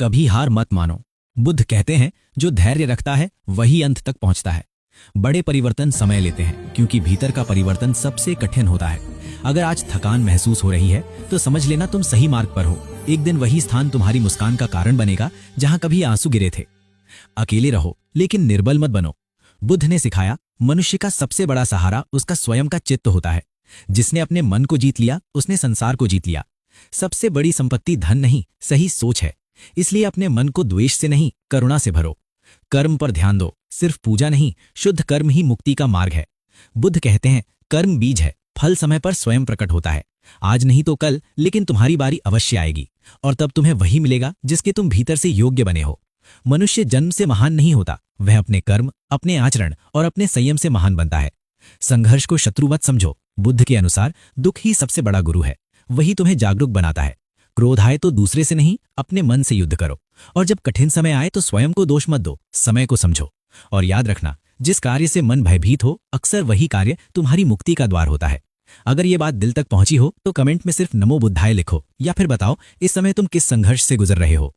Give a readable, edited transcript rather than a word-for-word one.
कभी हार मत मानो। बुद्ध कहते हैं जो धैर्य रखता है वही अंत तक पहुंचता है। बड़े परिवर्तन समय लेते हैं क्योंकि भीतर का परिवर्तन सबसे कठिन होता है। अगर आज थकान महसूस हो रही है तो समझ लेना तुम सही मार्ग पर हो। एक दिन वही स्थान तुम्हारी मुस्कान का कारण बनेगा जहां कभी आंसू गिरे थे। अकेले रहो लेकिन निर्बल मत बनो। बुद्ध ने सिखाया मनुष्य का सबसे बड़ा सहारा उसका स्वयं का चित्त होता है। जिसने अपने मन को जीत लिया उसने संसार को जीत लिया। सबसे बड़ी संपत्ति धन नहीं, सही सोच है। इसलिए अपने मन को द्वेष से नहीं, करुणा से भरो। कर्म पर ध्यान दो, सिर्फ पूजा नहीं, शुद्ध कर्म ही मुक्ति का मार्ग है। बुद्ध कहते हैं कर्म बीज है, फल समय पर स्वयं प्रकट होता है। आज नहीं तो कल, लेकिन तुम्हारी बारी अवश्य आएगी और तब तुम्हें वही मिलेगा जिसके तुम भीतर से योग्य बने हो। मनुष्य जन्म से महान नहीं होता, वह अपने कर्म, अपने आचरण और अपने संयम से महान बनता है। संघर्ष को शत्रु मत समझो। बुद्ध के अनुसार दुख ही सबसे बड़ा गुरु है। वही तुम्हें जागरूक बनाता है। क्रोध आए तो दूसरे से नहीं, अपने मन से युद्ध करो। और जब कठिन समय आए तो स्वयं को दोष मत दो, समय को समझो। और याद रखना, जिस कार्य से मन भयभीत हो अक्सर वही कार्य तुम्हारी मुक्ति का द्वार होता है। अगर ये बात दिल तक पहुंची हो तो कमेंट में सिर्फ नमो बुद्धाय लिखो या फिर बताओ इस समय तुम किस संघर्ष से गुजर रहे हो।